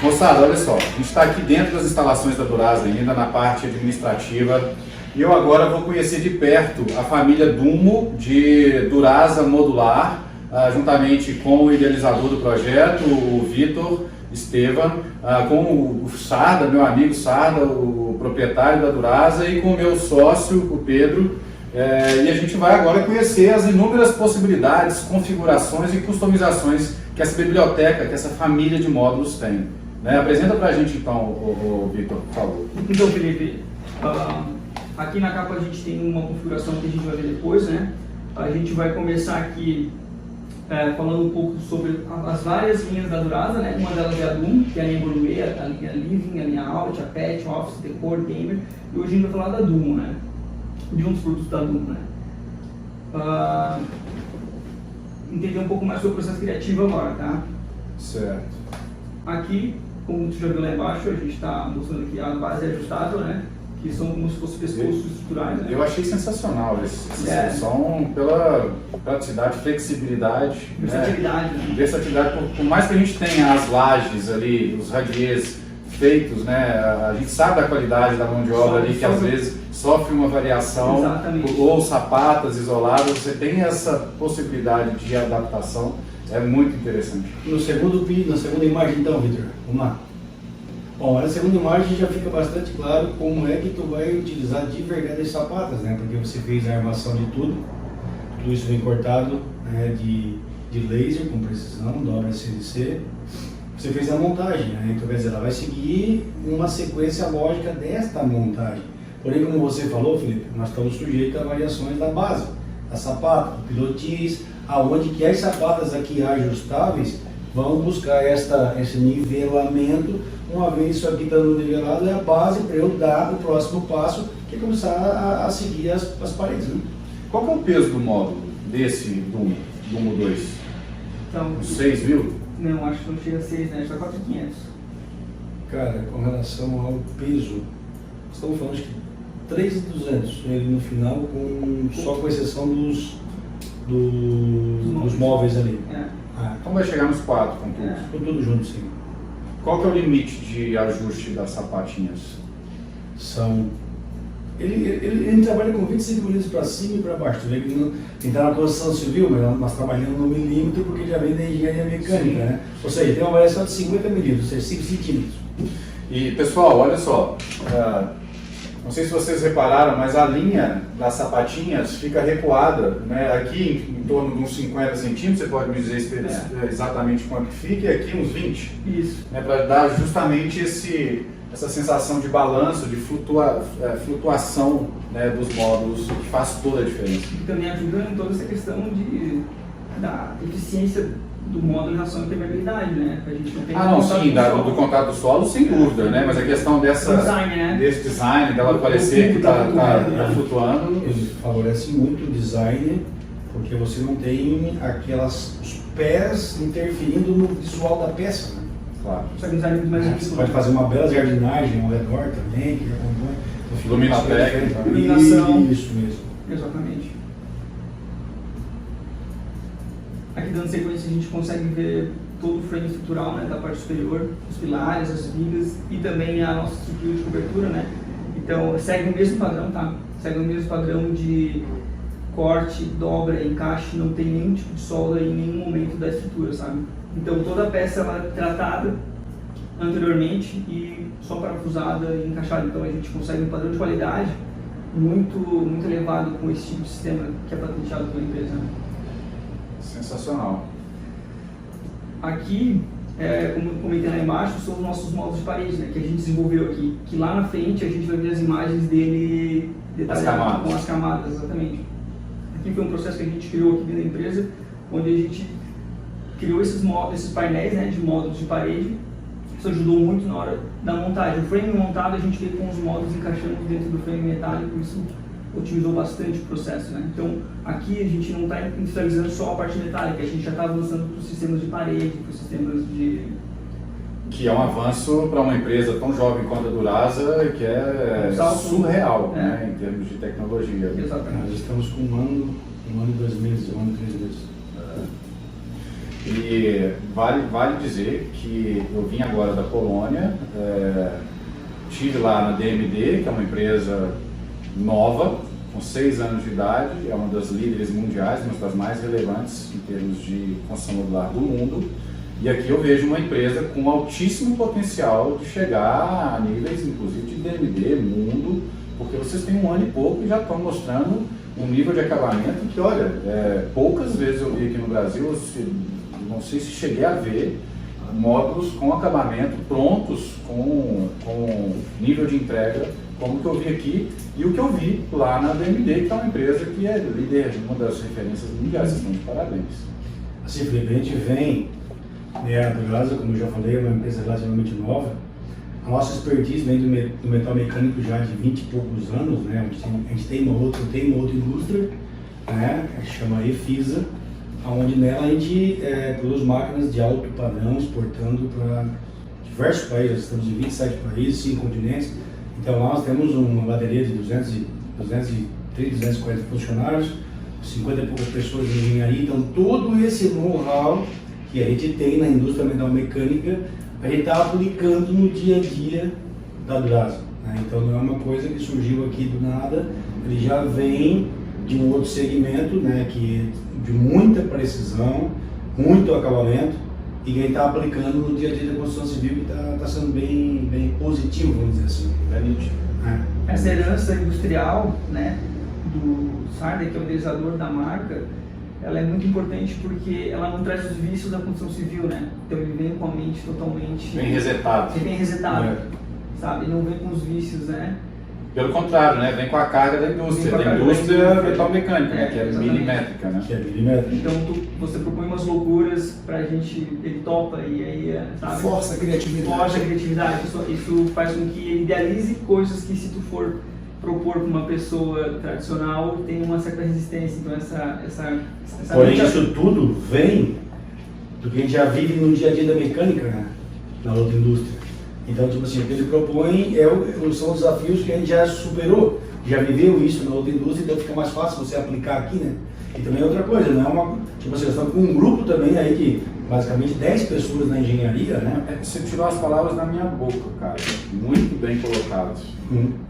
Moçada, olha só, a gente está aqui dentro das instalações da Duraza ainda, na parte administrativa, e eu agora vou conhecer de perto a família Dumo de Duraza Modular, juntamente com o idealizador do projeto, o Vitor Estevan, com o Sarda, meu amigo Sarda, o proprietário da Duraza, e com o meu sócio, o Pedro. E a gente vai agora conhecer as inúmeras possibilidades, configurações e customizações que essa biblioteca, que essa família de módulos tem. Apresenta pra gente então, o Vitor, por favor. Então, Felipe, aqui na capa a gente tem uma configuração que a gente vai ver depois, né? A gente vai começar aqui falando um pouco sobre as várias linhas da Duraza, né? Uma delas é a Doom, que é a linha Gourmet, a linha Living, a linha Out, a Pet, Office, Decor, Gamer. E hoje a gente vai falar da Doom, né? De um dos produtos da Doom, né? Entender um pouco mais sobre o processo criativo agora, tá? Certo. Aqui, como tu já viu lá embaixo, a gente está mostrando aqui a base ajustável, né? Que são como se fossem pescoços estruturais, né? Eu achei sensacional essa solução pela praticidade, flexibilidade, versatilidade, né? Versatilidade, por mais que a gente tenha as lajes ali, os radiers feitos, né? A gente sabe da qualidade da mão de obra ali, que às vezes sofre uma variação. Exatamente. Ou sapatas isoladas, você tem essa possibilidade de adaptação, é muito interessante. Na segunda imagem então, Vitor, vamos lá. Bom, na segunda imagem já fica bastante claro como é que tu vai utilizar de verdade as sapatas, né? Porque você fez a armação de tudo isso vem cortado, né, de laser com precisão, dobra CNC. Você fez a montagem, né? Então quer dizer, ela vai seguir uma sequência lógica desta montagem. Porém, como você falou, Felipe, nós estamos sujeitos a variações da base, da sapata, do pilotis, aonde que as sapatas aqui ajustáveis vão buscar esse nivelamento. Uma vez isso aqui estando nivelado, é a base para eu dar o próximo passo, que é começar a seguir as paredes. Né? Qual que é o peso do módulo desse Dumo 2? Então, 6 mil? Não, acho que não chega a 6, né? Acho que é 4.500. Cara, com relação ao peso, estamos falando de 3.200 ele no final, só com exceção dos móveis ali. Então vai chegar nos 4 com tudo? Com tudo junto, sim. Qual que é o limite de ajuste das sapatinhas? Ele trabalha com 25 milímetros para cima e para baixo. Tu vê que ele está na construção civil, mas nós trabalhamos no milímetro porque já vem da engenharia mecânica, né? Ou seja, tem uma variação de 50 milímetros, ou seja, 5 centímetros. E pessoal, olha só, não sei se vocês repararam, mas a linha das sapatinhas fica recuada, né? Aqui em torno de uns 50 centímetros, você pode me dizer exatamente quanto que fica, e aqui uns 20. Isso. Né? Para dar justamente essa sensação de balanço, de flutuação, né, dos módulos, que faz toda a diferença. E também ajuda em toda essa questão da eficiência do módulo em relação à impermeabilidade, né? A gente não tem do contato do solo, sem dúvida, né? Mas a questão desse design, dela parecer que está flutuando. Ele favorece muito o design, porque você não tem os pés interferindo no visual da peça, né? Claro. Você pode fazer uma bela jardinagem ao redor também, que é Luminotec, iluminação. Isso mesmo. Exatamente. Aqui dando sequência a gente consegue ver todo o frame estrutural, né, da parte superior, os pilares, as vigas e também a nossa estrutura de cobertura, né? Então segue o mesmo padrão, tá? Segue o mesmo padrão de corte, dobra, encaixe, não tem nenhum tipo de solda em nenhum momento da estrutura, sabe? Então toda a peça ela é tratada anteriormente e só parafusada e encaixada. Então a gente consegue um padrão de qualidade muito elevado com esse tipo de sistema que é patenteado pela empresa. Sensacional. Aqui, como eu comentei lá embaixo, são os nossos módulos de parede, né, que a gente desenvolveu aqui. Que lá na frente a gente vai ver as imagens dele detalhadas com as camadas, exatamente. Aqui foi um processo que a gente criou aqui dentro da empresa, onde a gente criou esses painéis, né, de módulos de parede. Isso ajudou muito na hora da montagem. O frame montado a gente veio com os módulos encaixando dentro do frame metálico, isso otimizou bastante o processo, né? Então aqui a gente não está industrializando só a parte metálica, a gente já está avançando para os sistemas de parede, para os sistemas de... Que é um avanço para uma empresa tão jovem quanto a Duraza, que é surreal, né, em termos de tecnologia. Exatamente. Nós estamos com um ano e 2 meses, um ano e 3 meses. E vale dizer que eu vim agora da Polônia, estive lá na DMD, que é uma empresa nova, com 6 anos de idade, é uma das líderes mundiais, uma das mais relevantes em termos de construção modular do mundo. E aqui eu vejo uma empresa com altíssimo potencial de chegar a níveis, inclusive, de DMD, mundo, porque vocês têm 1 ano e pouco e já estão mostrando um nível de acabamento que, olha, poucas vezes eu vi aqui no Brasil, não sei se cheguei a ver módulos com acabamento prontos, com nível de entrega, como o que eu vi aqui e o que eu vi lá na DMD, que é uma empresa que é líder, uma das referências mundiais. Vocês estão de parabéns. Assim, Felipe, a gente vem, a Durasa, como eu já falei, é uma empresa relativamente nova. A nossa expertise vem do metal mecânico já de 20 e poucos anos, né? A gente tem uma outra indústria, né? Que chama Efisa, onde nela a gente produz máquinas de alto padrão, exportando para diversos países. Estamos em 27 países, 5 continentes. Então lá nós temos uma bateria de 230, 240 funcionários, 50 e poucas pessoas de engenharia. Então todo esse know-how que a gente tem na indústria metal mecânica, a gente está aplicando no dia a dia da Durasa, né? Então não é uma coisa que surgiu aqui do nada, ele já vem de um outro segmento, né, que de muita precisão, muito acabamento, e que a gente está aplicando no dia a dia da construção civil, que está sendo bem positivo, vamos dizer assim. Essa herança industrial, né, do Sarder, que é o idealizador da marca, ela é muito importante porque ela não traz os vícios da construção civil, né? Então ele vem com a mente totalmente... Bem resetado. Bem resetado, sabe? Não vem com os vícios, né? Pelo contrário, né? Vem com a carga da indústria metal mecânica, né? Que é milimétrica, né? Que é milimétrica. Então você propõe umas loucuras pra gente, ele topa e aí, sabe? Força a criatividade. Força a criatividade. Isso faz com que ele idealize coisas que, se tu for propor para uma pessoa tradicional, tem uma certa resistência. Então essa Porém, isso tudo vem do que a gente já vive no dia a dia da mecânica, né? Na outra indústria. Então, tipo assim, o que ele propõe são desafios que a gente já superou, já viveu isso na outra indústria, então fica mais fácil você aplicar aqui, né? E também outra coisa, não é uma... Tipo assim, nós estamos com um grupo também aí de basicamente 10 pessoas na engenharia, né? Você tirou as palavras da minha boca, cara. Muito bem colocado.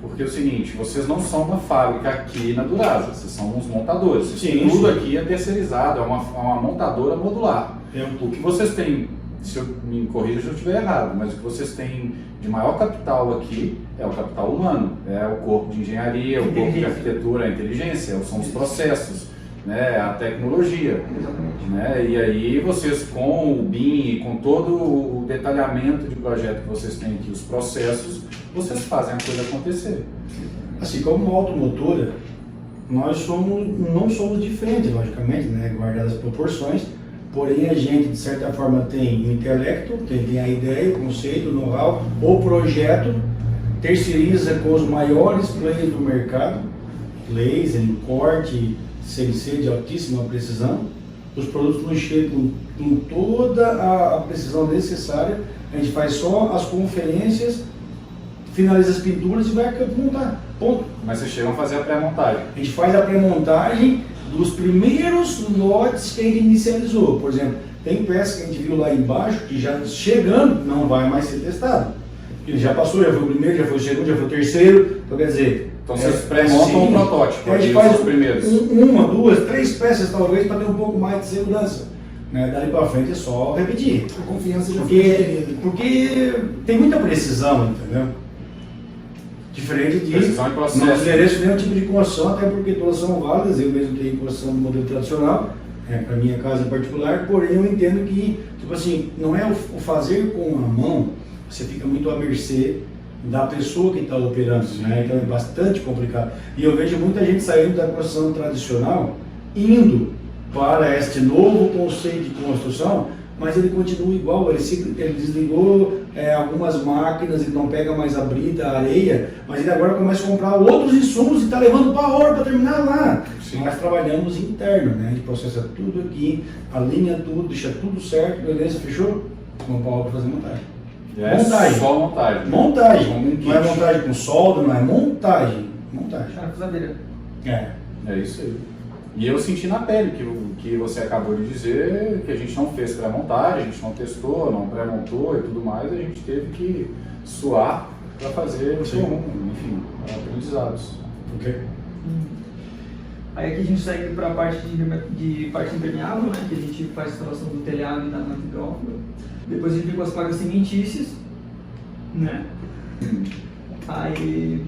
Porque é o seguinte, vocês não são uma fábrica aqui na Durasa, vocês são uns montadores. Tudo aqui é terceirizado, é uma montadora modular. O que vocês têm, se eu me corrija se eu estiver errado, mas o que vocês têm de maior capital aqui é o capital humano, é o corpo de engenharia, o corpo de arquitetura, a inteligência, são os processos, né, a tecnologia. Né? E aí vocês, com o BIM, com todo o detalhamento de projeto que vocês têm aqui, os processos, vocês fazem a coisa acontecer. Assim como uma automotora, nós não somos diferentes, logicamente, né, guardadas as proporções, porém a gente, de certa forma, tem o intelecto, tem a ideia, o conceito, o know-how, o projeto, terceiriza com os maiores players do mercado, laser, corte, CNC de altíssima precisão, os produtos nos chegam com toda a precisão necessária, a gente faz só as conferências, finaliza as pinturas e vai montar, ponto. Mas vocês chegam a fazer a pré-montagem? A gente faz a pré-montagem dos primeiros lotes que a gente inicializou. Por exemplo, tem peça que a gente viu lá embaixo que já chegando não vai mais ser testado. Ele já passou, já foi o primeiro, já foi o segundo, já foi o terceiro, então quer dizer... Então vocês pré-montam um protótipo, a gente faz os primeiros. Uma, duas, 3 peças talvez para ter um pouco mais de segurança. Né? Dali para frente é só repetir. A confiança já foi porque tem muita precisão, entendeu? Diferente de... Precisão e processo. Não ofereço nenhum tipo de construção, até porque todas são válidas, eu mesmo tenho construção do modelo tradicional, para minha casa em particular, porém eu entendo que, tipo assim, não é o fazer com a mão, você fica muito à mercê da pessoa que está operando, né? Então é bastante complicado. E eu vejo muita gente saindo da construção tradicional, indo para este novo conceito de construção, mas ele continua igual, ele desligou algumas máquinas, ele não pega mais a brita, a areia, mas ele agora começa a comprar outros insumos e está levando para a hora para terminar lá. Sim. Nós trabalhamos interno, né? A gente processa tudo aqui, alinha tudo, deixa tudo certo, beleza, fechou? Vamos para a obra fazer montagem. Montagem. Só montagem. Montagem. Não é montagem com solda, não é montagem. Montagem. Parafusadeira. É isso aí. E eu senti na pele que você acabou de dizer, que a gente não fez pré-montagem, a gente não testou, não pré-montou e tudo mais, a gente teve que suar para fazer o seu rumo, enfim, aprendizados. Ok. Aí aqui a gente segue para a parte de parte impermeável, né, que a gente faz a instalação do telhado e da hidrófila. Depois a gente vem com as placas cimentícias, né? Aí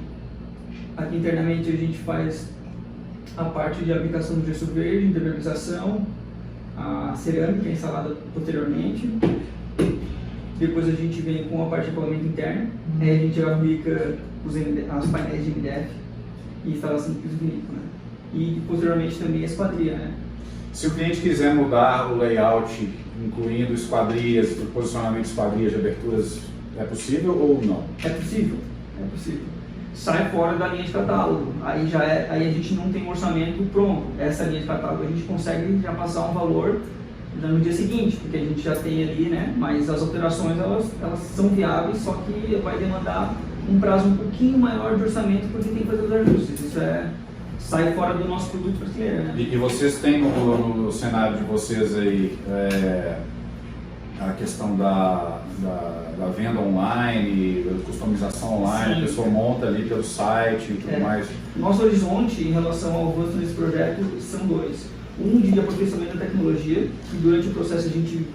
aqui internamente a gente faz a parte de aplicação do gesso verde, impermeabilização, a cerâmica instalada posteriormente. Depois a gente vem com a parte de acabamento interno, aí a gente aplica as painéis de MDF e instalação de piso vinílico, né? E posteriormente também a esquadria, né? Se o cliente quiser mudar o layout, incluindo esquadrias, posicionamento de esquadrias, de aberturas, é possível ou não? É possível, é possível. Sai fora da linha de catálogo, aí a gente não tem um orçamento pronto. Essa linha de catálogo a gente consegue já passar um valor no dia seguinte, porque a gente já tem ali, né? Mas as alterações elas são viáveis, só que vai demandar um prazo um pouquinho maior de orçamento, porque tem que fazer os ajustes. Isso sai fora do nosso produto brasileiro, né? E vocês têm no cenário de vocês aí a questão da venda online, da customização online, Sim. a pessoa monta ali pelo site e tudo mais. Nosso horizonte em relação ao avanço desse projeto são dois. Um de aperfeiçoamento da tecnologia, que durante o processo a gente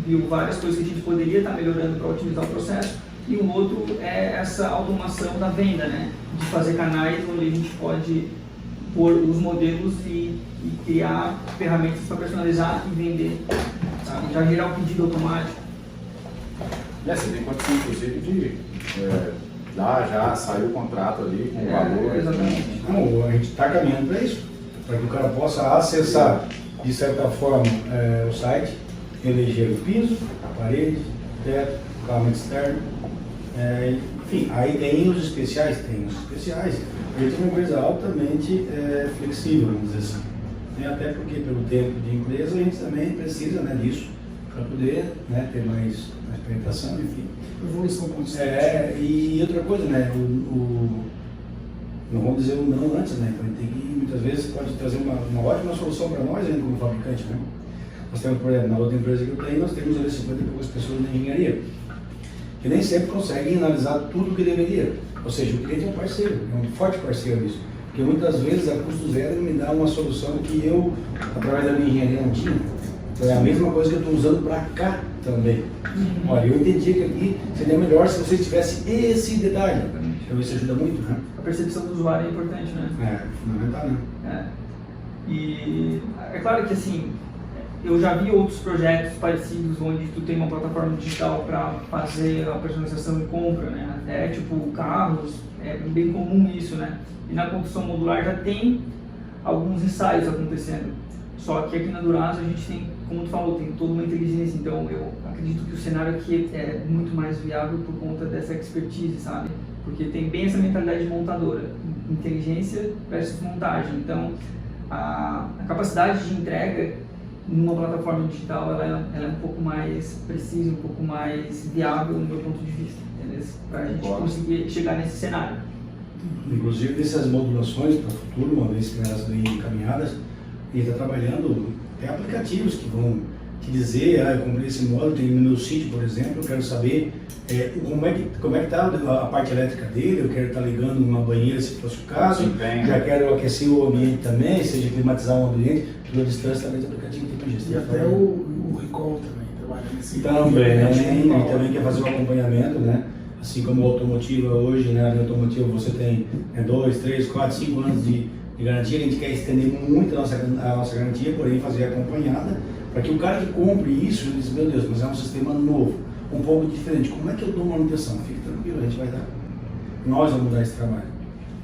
viu várias coisas que a gente poderia estar melhorando para otimizar o processo, e o outro é essa automação da venda, né? De fazer canais onde a gente pode pôr os modelos e criar ferramentas para personalizar e vender, sabe? Já gerar o pedido automático. Você tem condição, inclusive, de já saiu o contrato ali com o valor. Exatamente. Não, a gente está caminhando para isso, para que o cara possa acessar, de certa forma, o site, eleger o piso, a parede, o teto, o acabamento externo. Enfim, aí tem os especiais, A gente é uma empresa altamente flexível, vamos dizer assim. Até porque, pelo tempo de empresa, a gente também precisa, né, disso para poder, né, ter mais penetração, enfim. Evolução constante. E outra coisa, né, não vamos dizer um não antes, né, então a gente tem que, muitas vezes, pode trazer uma ótima solução para nós ainda como fabricante, né. Nós temos, por exemplo, na outra empresa que eu tenho, nós temos ali 50 e poucas pessoas na engenharia, que nem sempre conseguem analisar tudo o que deveria. Ou seja, o cliente é um parceiro, é um forte parceiro nisso. Porque muitas vezes, a custo zero, ele me dá uma solução que eu, através da minha engenharia, não tinha. Então é a mesma coisa que eu estou usando para cá também. Olha, eu entendi que aqui seria melhor se você tivesse esse detalhe. Então isso ajuda muito, né? A percepção do usuário é importante, né? É, fundamental, né? E é claro que assim, eu já vi outros projetos parecidos onde tu tem uma plataforma digital para fazer a personalização e compra, né? Até tipo carros, é bem comum isso, né? E na construção modular já tem alguns ensaios acontecendo. Só que aqui na Durazo a gente tem, como tu falou, tem toda uma inteligência. Então eu acredito que o cenário aqui é muito mais viável por conta dessa expertise, sabe? Porque tem bem essa mentalidade de montadora, inteligência versus montagem. Então a capacidade de entrega numa plataforma digital ela é um pouco mais precisa, um pouco mais viável no meu ponto de vista, para a gente conseguir chegar nesse cenário. Inclusive dessas modulações para o futuro, uma vez que elas vêm encaminhadas, a gente está trabalhando, tem aplicativos que vão te dizer, eu comprei esse módulo, tem no meu sítio, por exemplo, eu quero saber como é que está a parte elétrica dele, eu quero estar ligando uma banheira se fosse o caso, já quero aquecer o ambiente também, seja climatizar um ambiente, tudo à distância, talvez o aplicativo tem gestão. E até o recall também trabalha nesse Também, também quer fazer o acompanhamento, né? Assim como a automotiva hoje, né? A automotiva você tem 2, 3, 4, 5 anos de garantia, a gente quer estender muito a nossa garantia, porém fazer acompanhada, para que o cara que compre isso, ele diz, meu Deus, mas é um sistema novo, um pouco diferente, como é que eu dou manutenção? Fique tranquilo, a gente vai dar. Nós vamos dar esse trabalho.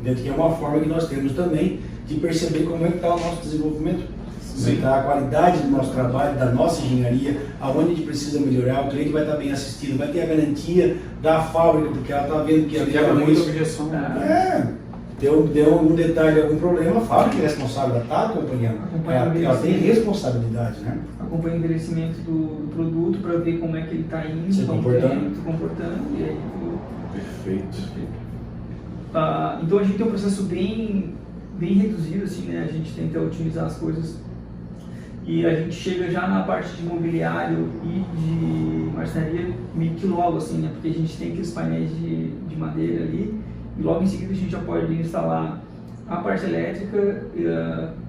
Dentro que é uma forma que nós temos também de perceber como é que está o nosso desenvolvimento, como é que está a qualidade do nosso trabalho, da nossa engenharia, aonde a gente precisa melhorar, o cliente vai estar bem assistido, vai ter a garantia da fábrica, porque ela está vendo que Você quebra muita objeção. Deu algum detalhe, algum problema, a fábrica é responsável, ela está acompanhando. Ela tem responsabilidade, né? Acompanha o envelhecimento do produto para ver como é que ele está indo, se comportando, e aí... Perfeito. Então a gente tem um processo bem bem reduzido, assim, né? A gente tenta otimizar as coisas e a gente chega já na parte de mobiliário e de marcenaria meio que logo, assim, né? Porque a gente tem aqueles painéis de madeira ali e logo em seguida a gente já pode instalar a parte elétrica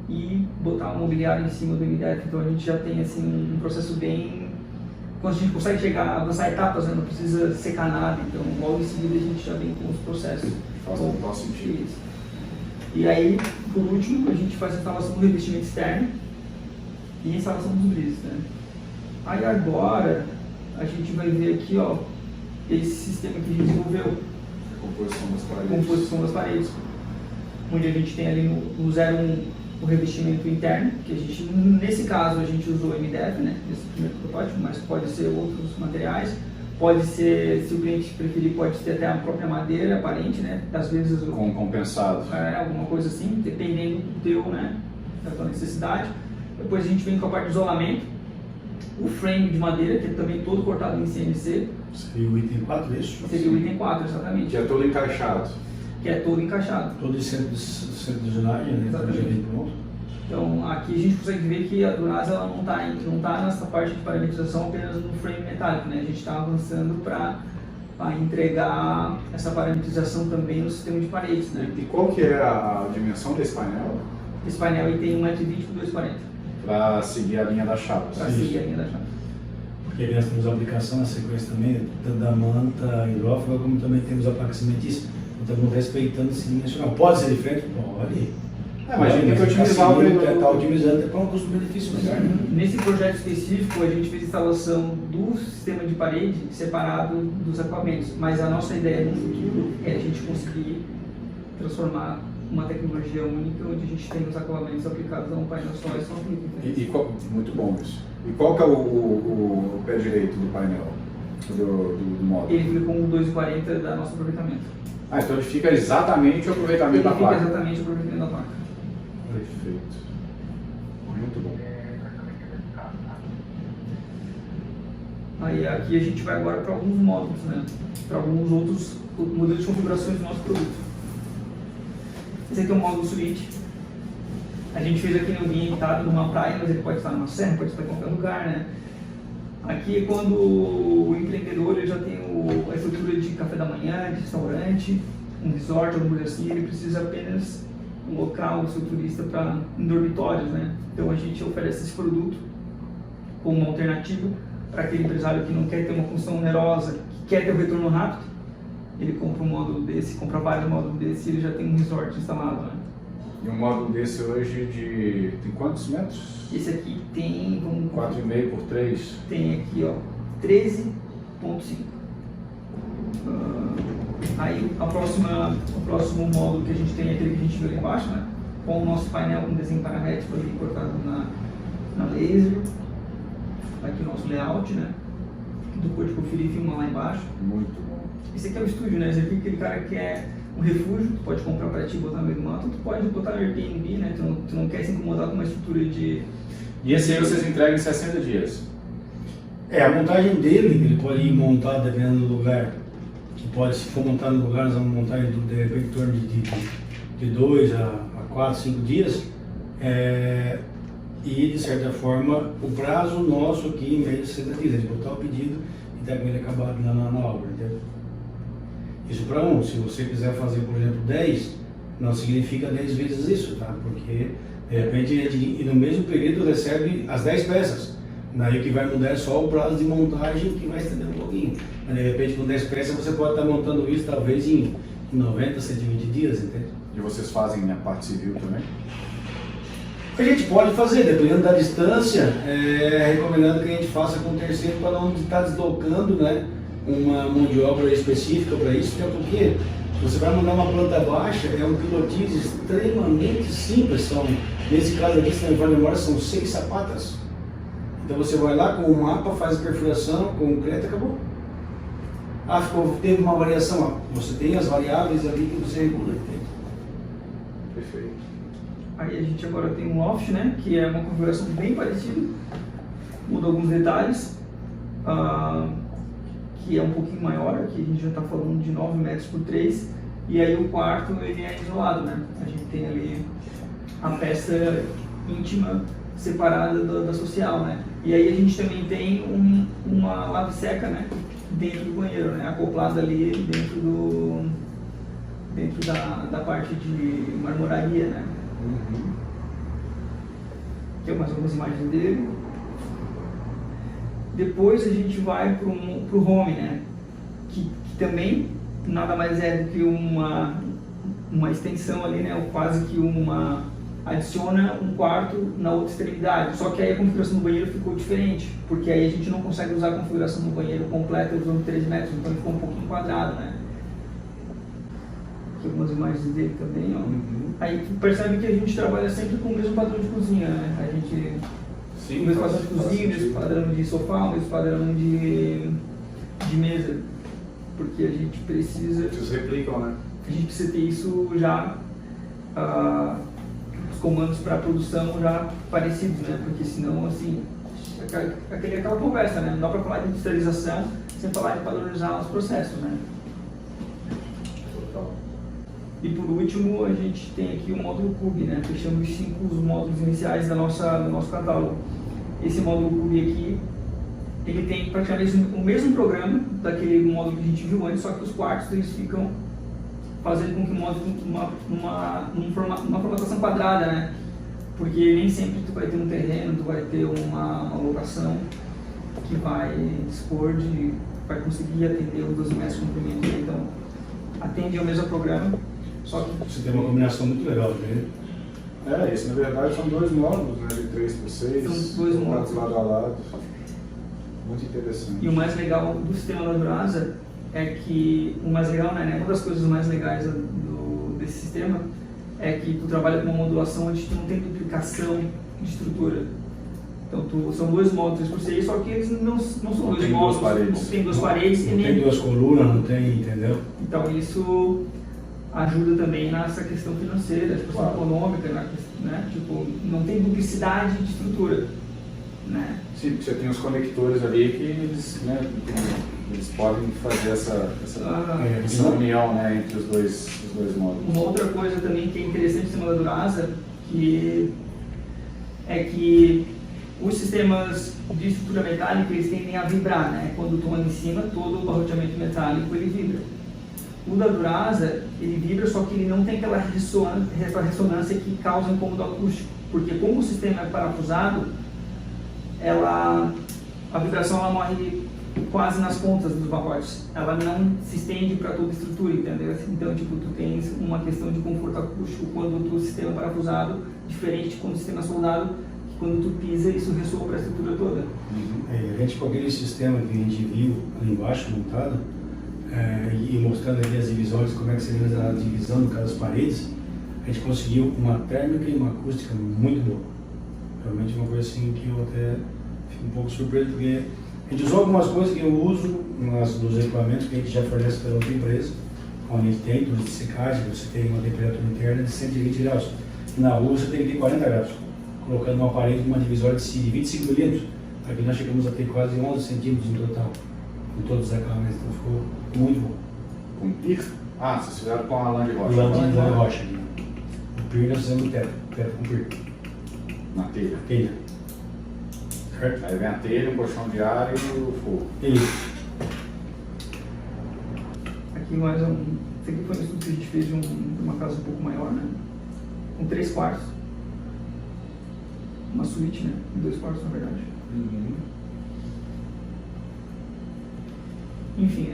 e botar o mobiliário em cima do MDF. Então a gente já tem assim um processo bem... Quando a gente consegue chegar, avançar etapas, né? Não precisa secar nada, então logo em seguida a gente já vem com os processos. Faz total sentido. Isso. E aí, por último, a gente faz a instalação do revestimento externo e a instalação dos brises, né? Aí agora a gente vai ver aqui, ó, esse sistema que a gente desenvolveu. Composição das paredes. Onde a gente tem ali no 01 o revestimento interno, que a gente, nesse caso, a gente usou MDF, né, nesse primeiro protótipo, mas pode ser outros materiais. Pode ser, se o cliente preferir, pode ser até a própria madeira aparente, né, às vezes... Com compensado. Alguma coisa assim, dependendo do teu, né, da tua necessidade. Depois a gente vem com a parte de isolamento, o frame de madeira, que é também todo cortado em CNC. Seria o item 4, isso? Seria o item 4, exatamente. Que é todo encaixado. Que é todo encaixado. Todo esse centro de usinagem, né? Exatamente. Pronto. Então aqui a gente consegue ver que a Duraz ela não está nessa parte de parametrização apenas no frame metálico, né? A gente está avançando para entregar essa parametrização também no sistema de paredes, né? E qual que é a dimensão desse painel? Esse painel aí tem 1,20 m por 2,40 m. Para seguir a linha da chapa. Para seguir a linha da chapa. Porque nós temos a aplicação na sequência também, tanto da manta hidrófuga, como também temos a placa cimentícia. Então estamos respeitando esse dimensional. Pode ser diferente? Pode. Mas a gente tem que otimizar o preço. Está otimizando para um custo-benefício melhor. Nesse projeto específico, a gente fez a instalação do sistema de parede separado dos acabamentos. Mas a nossa ideia no futuro é a gente conseguir transformar uma tecnologia única, onde a gente tem os acabamentos aplicados a um painel só e só aplica. Muito bom isso. E qual que é o pé direito do painel, do módulo? Ele fica com o 2,40 da nosso aproveitamento. Então ele fica exatamente o aproveitamento da placa. Ele fica exatamente o aproveitamento da placa. Perfeito. Muito bom. Aí aqui a gente vai agora para alguns módulos, né? Para alguns outros modelos de configurações do nosso produto. Esse aqui é um módulo suíte. A gente fez aqui no ambientado numa praia, mas ele pode estar numa serra, pode estar em qualquer lugar, né? Aqui é quando o empreendedor ele já tem a estrutura de café da manhã, de restaurante, um resort, alguma coisa assim, ele precisa apenas alocar o seu turista em dormitórios, né? Então a gente oferece esse produto como uma alternativa para aquele empresário que não quer ter uma função onerosa, que quer ter um retorno rápido. Ele compra um módulo desse, compra vários módulos desse e ele já tem um resort instalado, né? E um módulo desse hoje tem quantos metros? Esse aqui tem... 4,5 por 3? Tem aqui, ó, 13,5. Aí o próximo módulo que a gente tem é aquele que a gente viu ali embaixo, né? Com o nosso painel com desenho paramétrico ali cortado na laser. Aqui o nosso layout, né? Tu pode conferir e filmar lá embaixo. Muito bom. Esse aqui é o estúdio, né? Esse aqui é aquele cara que quer um refúgio, tu pode comprar para ti e botar no meio do mato, tu pode botar no Airbnb, né? Tu não quer se incomodar com uma estrutura de... E esse aí vocês entregam em 60 dias? A montagem dele, ele pode ir montado dependendo do lugar. Que pode, se for montado no lugar, nós vamos montar de repente em torno de 2 a 4, 5 dias. E de certa forma, o prazo nosso aqui em média de 60 dias, de botar o pedido e estar com ele acabado na obra, entendeu? Isso para um, se você quiser fazer, por exemplo, 10, não significa 10 vezes isso, tá? Porque de repente ele no mesmo período recebe as 10 peças. Daí o que vai mudar é só o prazo de montagem, que vai estender um pouquinho. Mas de repente com 10 peças você pode estar montando isso talvez em 90, 120 dias, entende? E vocês fazem a parte civil também? A gente pode fazer, dependendo da distância, recomendando que a gente faça com terceiro para não estar deslocando, né, uma mão de obra específica para isso, até porque você vai mandar uma planta baixa, é um pilotismo extremamente simples, nesse caso aqui, se não me falha a memória, são 6 sapatas. Então você vai lá com o mapa, faz a perfuração, concreto e acabou. Teve uma variação, você tem as variáveis ali que você regula. Perfeito. Aí a gente agora tem um loft, né, que é uma configuração bem parecida, muda alguns detalhes, que é um pouquinho maior, aqui a gente já está falando de 9 metros por 3, E aí o quarto ele é isolado, né? A gente tem ali a peça íntima separada da social, né? E aí a gente também tem uma lave-seca, né? Dentro do banheiro, né? Acoplada ali dentro da parte de marmoraria, né? Aqui é mais algumas imagens dele. Depois a gente vai pro home, né? Que também nada mais é do que uma extensão ali, né? Ou quase que adiciona um quarto na outra extremidade. Só que aí a configuração do banheiro ficou diferente, porque aí a gente não consegue usar a configuração do banheiro completa usando 3 metros, então ele ficou um pouquinho quadrado, né? Aqui algumas imagens dele também, ó. Aí tu percebe que a gente trabalha sempre com o mesmo padrão de cozinha, né? A gente... Sim, o mesmo padrão de cozinha, o mesmo padrão de sofá, o mesmo padrão de mesa. Porque a gente precisa... Vocês replicam, né? A gente precisa ter isso já... os comandos para produção já parecidos, né? Porque senão, assim... aquela conversa, né? Não dá para falar de industrialização sem falar de padronizar os processos, né? E por último, a gente tem aqui o módulo Cube, né? Fechamos os módulos iniciais do nosso catálogo. Esse módulo Cube aqui, ele tem praticamente o mesmo programa daquele módulo que a gente viu antes, só que os quartos eles ficam fazendo com que o módulo uma formatação quadrada, né? Porque nem sempre tu vai ter um terreno, tu vai ter uma locação que vai dispor vai conseguir atender os 12 metros de comprimento, né? Então atende ao mesmo programa. Só que você tem uma combinação muito legal, né? Isso na verdade são 2 módulos, né, de 3x6, são 2 módulos lado a lado. Muito interessante. E o mais legal do sistema da Durasa é que, o mais legal, né, uma das coisas mais legais desse sistema é que tu trabalha com uma modulação onde tu não tem duplicação de estrutura. Então são 2 módulos 3x6, só que eles não são 2 módulos, não tem 2 paredes. Não tem 2 colunas, não tem, entendeu? Então isso ajuda também nessa questão financeira, questão econômica, né? Tipo, não tem duplicidade de estrutura, né? Sim, porque você tem os conectores ali que eles, né, eles podem fazer essa união, né, entre os dois módulos. Uma outra coisa também que é interessante no sistema da Durasa é que os sistemas de estrutura metálica eles tendem a vibrar, né? Quando tu anda em cima, todo o barroteamento metálico ele vibra. O da Durasa, ele vibra, só que ele não tem aquela ressonância que causa incômodo acústico, porque como o sistema é parafusado, a vibração ela morre quase nas pontas dos barrotes, ela não se estende para toda a estrutura, entendeu? Então, tipo, tu tens uma questão de conforto acústico quando o sistema é parafusado, diferente quando o sistema é soldado, que quando tu pisa, isso ressoa para a estrutura toda. A gente, com aquele sistema que a gente viu ali embaixo montado, e mostrando ali as divisões, como é que seria a divisão no caso das paredes, a gente conseguiu uma térmica e uma acústica muito boa. Realmente uma coisa assim que eu até fico um pouco surpreso, porque a gente usou algumas coisas que eu uso nos equipamentos que a gente já fornece pela outra empresa, onde a gente tem turnos de secagem, você tem uma temperatura interna de 120 graus. Na rua você tem que ter 40 graus, colocando uma parede com uma divisória de 25 milímetros. Aqui nós chegamos a ter quase 11 centímetros no total, com todos os acabamentos, então ficou muito bom. Com PIR? Vocês fizeram com a lã de rocha. Lã de rocha aqui. O PIR nós fizemos no teto com PIR. Na telha. Telha. Certo? Aí vem a telha, o colchão de ar e o fogo. Isso. Aqui mais esse aqui foi um estudo que a gente fez de uma casa um pouco maior, né? Com 3 quartos. Uma suíte, né? 2 quartos na verdade. Enfim,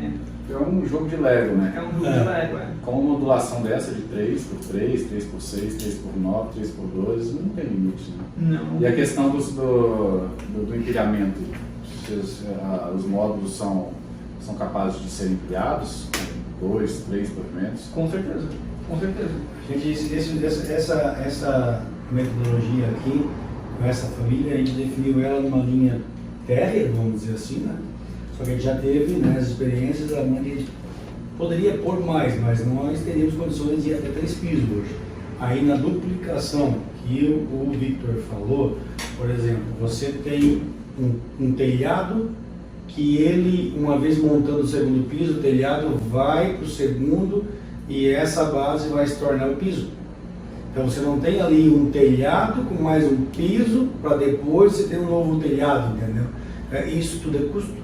É um jogo de Lego, né? é um jogo de Lego, Com uma modulação dessa de 3x3, 3x6, 3x9, 3x12, não tem limite, né? Não. E a questão do empilhamento? Os módulos são capazes de serem empilhados? 2, 3 pavimentos? Com certeza, com certeza. A gente, essa metodologia aqui, com essa família, a gente definiu ela numa linha térrea, vamos dizer assim, né? Só que a gente já teve, né, as experiências, a gente poderia pôr mais, mas nós teríamos condições de ir até 3 pisos hoje. Aí na duplicação que o Victor falou, por exemplo, você tem um telhado que ele, uma vez montando o segundo piso, o telhado vai para o segundo e essa base vai se tornar o piso. Então você não tem ali um telhado com mais um piso para depois você ter um novo telhado, entendeu? Isso tudo é custo.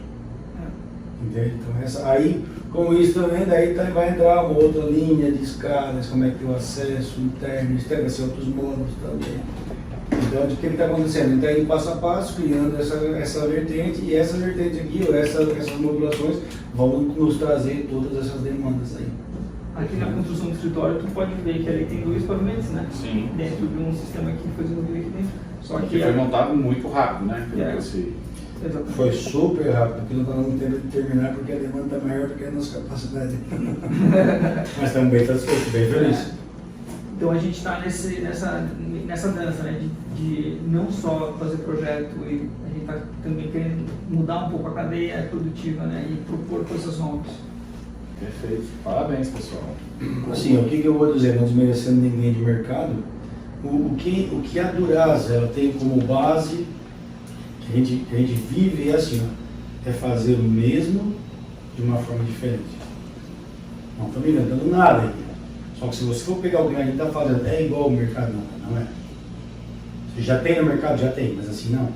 Entende? Então aí, com isso também, daí vai entrar uma outra linha de escadas, como é que tem o acesso interno, externo, vai ser outros módulos também. Então, o que está acontecendo? Então, indo passo a passo, criando essa vertente, e essa vertente aqui, ou essas modulações, vão nos trazer todas essas demandas aí. Aqui na construção do escritório, tu pode ver que ali tem 2 pavimentos, né? Sim. Dentro de um sistema que foi desenvolvido aqui dentro. Só que foi montado muito rápido, né? Pelo que eu sei. Exatamente. Foi super rápido, porque não está dando tempo de terminar, porque a demanda está maior do que a nossa capacidade. Mas estamos bem satisfeitos, bem felizes. Então a gente está nessa dança, né, de não só fazer projeto, e a gente está também querendo mudar um pouco a cadeia produtiva, né, e propor coisas novas. Perfeito. Parabéns, pessoal. Assim, o que eu vou dizer, não desmerecendo ninguém de mercado, o que a Duraza ela tem como base, que a gente vive, é assim, ó, é fazer o mesmo de uma forma diferente. Não estamos inventando nada aqui. Só que se você for pegar o que a gente está fazendo, é igual ao mercado, não é? Você já tem no mercado? Já tem, mas assim não.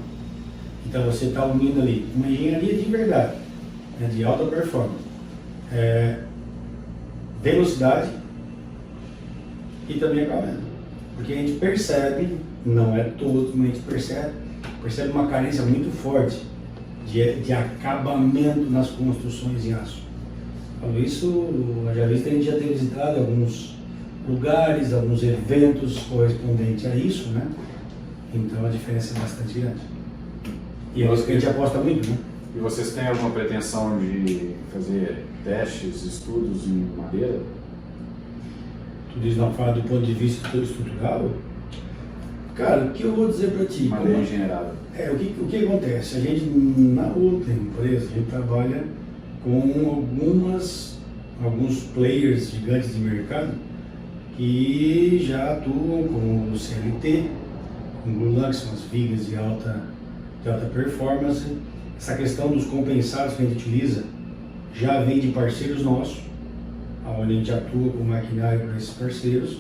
Então você está unindo ali uma engenharia de verdade, né, de alta performance, velocidade e também acabamento. Porque a gente percebe, não é todos, mas a gente percebe uma carência muito forte de acabamento nas construções em aço. Então, isso, já visto, a gente já tem visitado alguns lugares, alguns eventos correspondentes a isso, né? Então a diferença é bastante grande. E é isso que a gente aposta muito, né? E vocês têm alguma pretensão de fazer testes, estudos em madeira? Tu diz não fala do ponto de vista estrutural? Cara, o que eu vou dizer para ti? Madeira engenheirada. O que acontece? A gente, na outra empresa, a gente trabalha com alguns players gigantes de mercado que já atuam com o CLT, com o Glulan, que são as vigas de alta performance. Essa questão dos compensados que a gente utiliza já vem de parceiros nossos, onde a gente atua com maquinário para esses parceiros,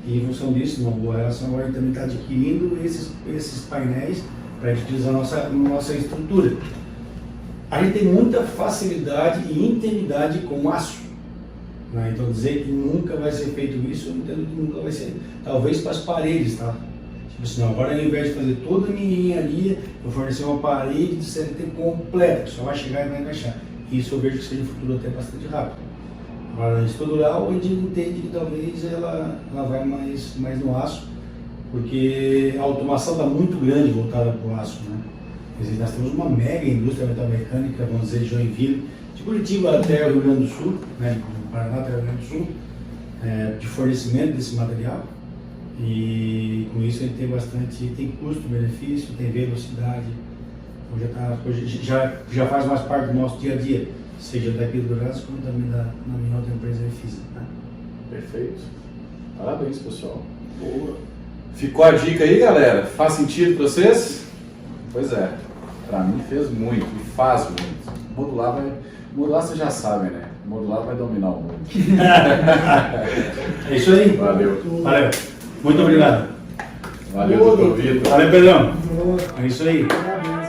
e em função disso, numa boa relação, agora a gente também está adquirindo esses painéis para a gente utilizar a nossa estrutura. A gente tem muita facilidade e intimidade com aço, né? Então dizer que nunca vai ser feito isso, eu entendo que nunca vai ser, talvez para as paredes, tá? Tipo assim, não, agora ao invés de fazer toda a minha engenharia, eu fornecer uma parede de CLT completa, que só vai chegar e vai encaixar. Isso eu vejo que seja um futuro até bastante rápido. Agora, na estrutural, a gente entende que talvez ela vai mais no aço, porque a automação está muito grande voltada para o aço, né? Quer dizer, nós temos uma mega indústria metalmecânica, vamos dizer, de Joinville, de Curitiba até o Rio Grande do Sul, né, do Paraná até o Rio Grande do Sul, de fornecimento desse material, e com isso a gente tem custo-benefício, tem velocidade, então já faz mais parte do nosso dia a dia, seja daqui do Duraza como também na minha outra empresa física. Né? Perfeito. Parabéns, pessoal. Boa. Ficou a dica aí, galera? Faz sentido para vocês? Pois é. Para mim fez muito e faz muito. Modular vocês já sabem, né? Modular vai dominar o mundo. É isso aí. Valeu. Muito obrigado. Valeu, doutor Vitor. Valeu, Pedrão. É isso aí. Parabéns.